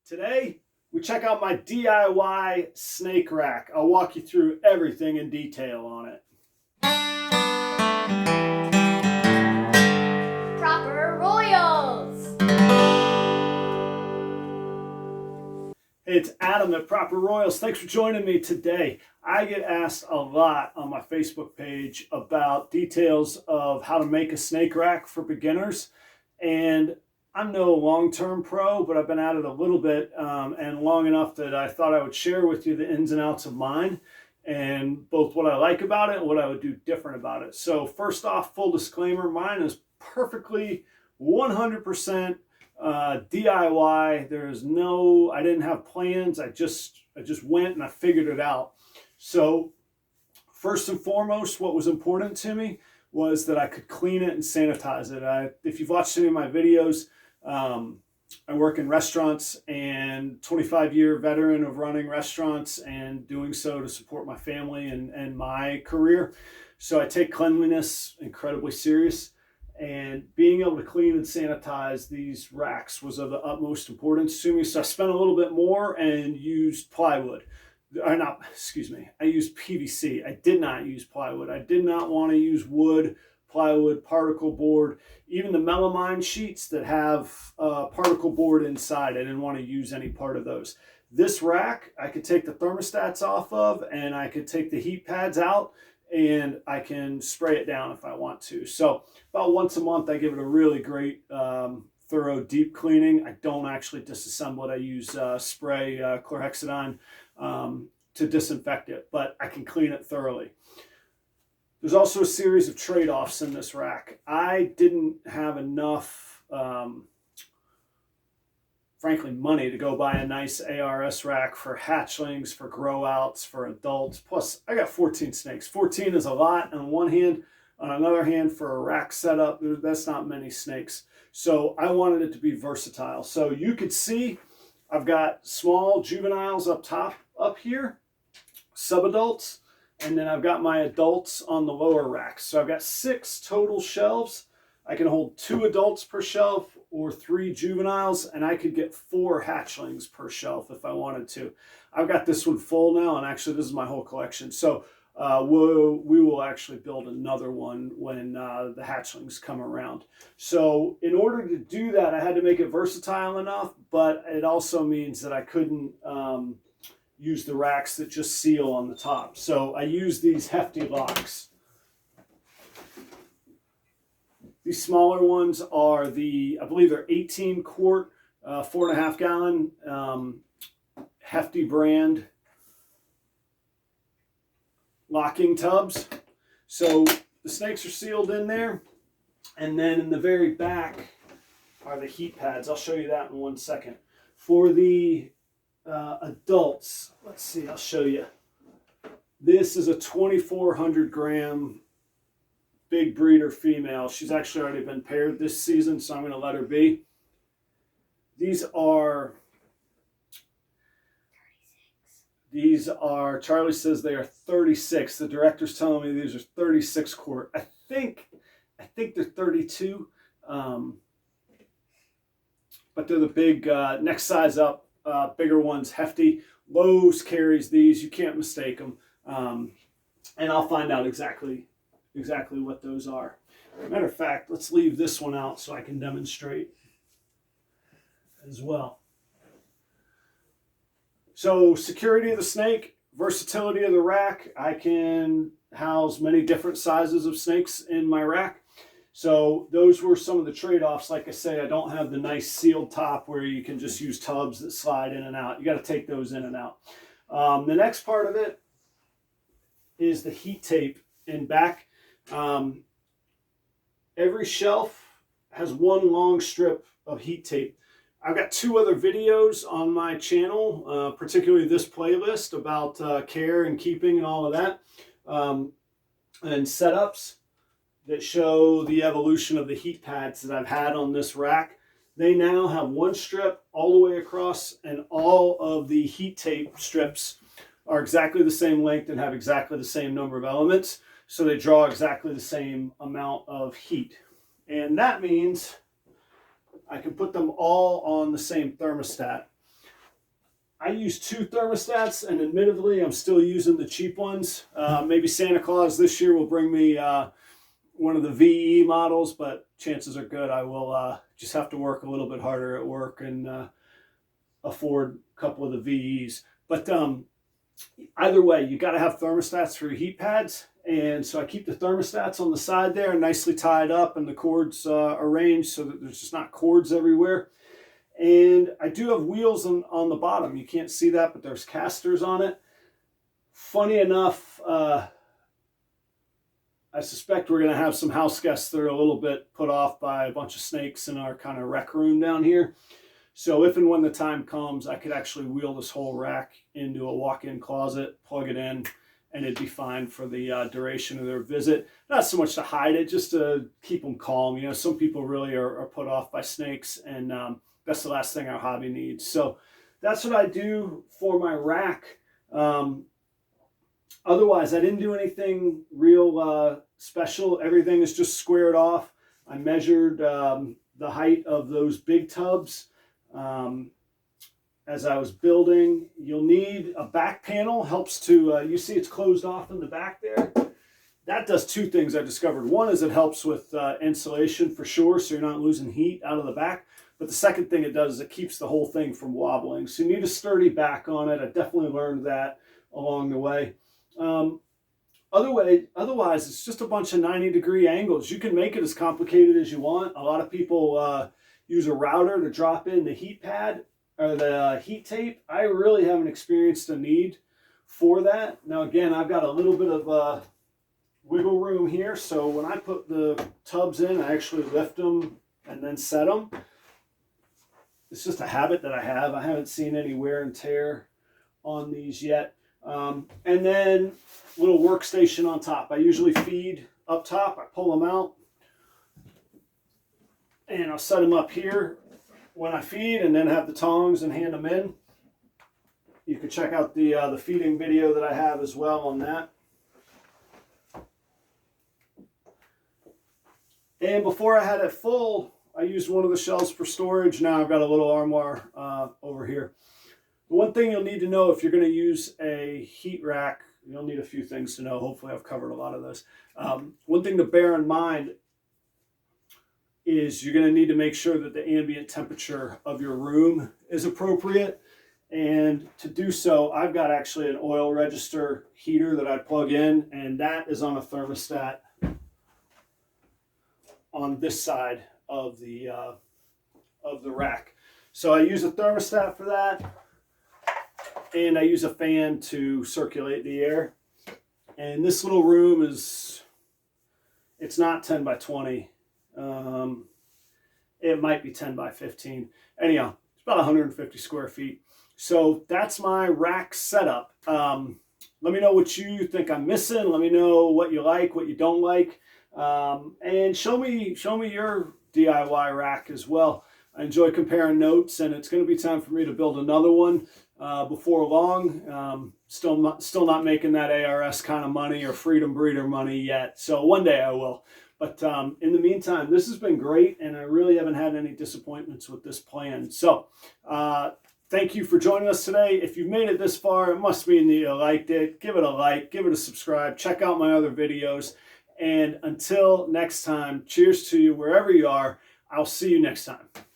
Today, we check out my DIY snake rack. I'll walk you through everything in detail on it. Proper Royals. Hey, it's Adam at Proper Royals. Thanks for joining me today. I get asked a lot on my Facebook page about details of how to make a snake rack for beginners. And I'm no long-term pro, but I've been at it a little bit and long enough that I thought I would share with you the ins and outs of mine and both what I like about it and what I would do different about it. So first off, full disclaimer, mine is perfectly 100% DIY. There's no, I didn't have plans. I just went and I figured it out. So first and foremost, what was important to me was that I could clean it and sanitize it. If you've watched any of my videos, I work in restaurants and 25-year veteran of running restaurants and doing so to support my family and my career. So I take cleanliness incredibly serious, and being able to clean and sanitize these racks was of the utmost importance to me. So I spent a little bit more and used plywood. I used PVC. I did not use plywood. I did not want to use wood, plywood, particle board, even the melamine sheets that have particle board inside. I didn't want to use any part of those. This rack, I could take the thermostats off of, and I could take the heat pads out, and I can spray it down if I want to. So about once a month, I give it a really great thorough deep cleaning. I don't actually disassemble it. I use spray chlorhexidine to disinfect it, but I can clean it thoroughly. There's also a series of trade-offs in this rack. I didn't have enough, frankly, money to go buy a nice ARS rack for hatchlings, for grow outs, for adults. Plus, I got 14 snakes. 14 is a lot on one hand. On another hand, for a rack setup, that's not many snakes. So I wanted it to be versatile. So you could see I've got small juveniles up top, up here, subadults, and then I've got my adults on the lower racks. So I've got 6 total shelves. I can hold 2 adults per shelf or 3 juveniles, and I could get 4 hatchlings per shelf if I wanted to. I've got this one full now, and actually this is my whole collection. So we will actually build another one when the hatchlings come around. So in order to do that, I had to make it versatile enough, but it also means that I couldn't use the racks that just seal on the top. So I use these hefty locks. These smaller ones are I believe they're 18 quart, 4.5 gallon Hefty brand locking tubs. So the snakes are sealed in there, and then in the very back are the heat pads. I'll show you that in one second. For the adults, let's see, I'll show you. This is a 2,400 gram big breeder female. She's actually already been paired this season, so I'm going to let her be. These are, Charlie says they are 36. The director's telling me these are 36 quart. I think they're 32, but they're the big next size up, bigger ones, Hefty. Lowe's carries these. You can't mistake them, and I'll find out exactly what those are. Matter of fact, let's leave this one out so I can demonstrate as well. So security of the snake, versatility of the rack. I can house many different sizes of snakes in my rack. So those were some of the trade-offs. Like I say, I don't have the nice sealed top where you can just use tubs that slide in and out. You got to take those in and out. The next part of it is the heat tape in back. Every shelf has one long strip of heat tape. I've got 2 other videos on my channel, particularly this playlist about care and keeping and all of that, and setups that show the evolution of the heat pads that I've had on this rack. They now have one strip all the way across, and all of the heat tape strips are exactly the same length and have exactly the same number of elements, so they draw exactly the same amount of heat. And that means I can put them all on the same thermostat. I use 2 thermostats, and admittedly, I'm still using the cheap ones. Maybe Santa Claus this year will bring me one of the VE models, but chances are good I will just have to work a little bit harder at work and afford a couple of the VEs. But either way, you got to have thermostats for your heat pads. And so I keep the thermostats on the side there, nicely tied up, and the cords arranged so that there's just not cords everywhere. And I do have wheels on the bottom. You can't see that, but there's casters on it. Funny enough, I suspect we're going to have some house guests that are a little bit put off by a bunch of snakes in our kind of rec room down here. So if and when the time comes, I could actually wheel this whole rack into a walk-in closet, plug it in, and it'd be fine for the duration of their visit. Not so much to hide it, just to keep them calm. You know, some people really are put off by snakes, and that's the last thing our hobby needs. So that's what I do for my rack. Otherwise, I didn't do anything real special. Everything is just squared off. I measured the height of those big tubs as I was building. You'll need a back panel. Helps to, you see it's closed off in the back there. That does 2 things I discovered. One is it helps with insulation for sure, so you're not losing heat out of the back. But the second thing it does is it keeps the whole thing from wobbling. So you need a sturdy back on it. I definitely learned that along the way. Otherwise, it's just a bunch of 90-degree angles. You can make it as complicated as you want. A lot of people use a router to drop in the heat pad or the heat tape. I really haven't experienced a need for that. Now, again, I've got a little bit of wiggle room here. So when I put the tubs in, I actually lift them and then set them. It's just a habit that I have. I haven't seen any wear and tear on these yet. And then little workstation on top. I usually feed up top. I pull them out and I'll set them up here when I feed, and then have the tongs and hand them in. You can check out the feeding video that I have as well on that. And before I had it full, I used one of the shelves for storage. Now I've got a little armoire over here. The one thing you'll need to know if you're going to use a heat rack, you'll need a few things to know. Hopefully I've covered a lot of those. One thing to bear in mind is you're going to need to make sure that the ambient temperature of your room is appropriate. And to do so, I've got actually an oil register heater that I plug in, and that is on a thermostat on this side of the rack. So I use a thermostat for that, and I use a fan to circulate the air. And this little room it's not 10 by 20. It might be 10 by 15. Anyhow, it's about 150 square feet. So that's my rack setup. Let me know what you think I'm missing. Let me know what you like, what you don't like. And show me your DIY rack as well. I enjoy comparing notes, and it's going to be time for me to build another one before long. Still not making that ARS kind of money or Freedom Breeder money yet. So one day I will. But in the meantime, this has been great, and I really haven't had any disappointments with this plan. So thank you for joining us today. If you've made it this far, it must mean that you liked it. Give it a like, give it a subscribe, check out my other videos. And until next time, cheers to you wherever you are. I'll see you next time.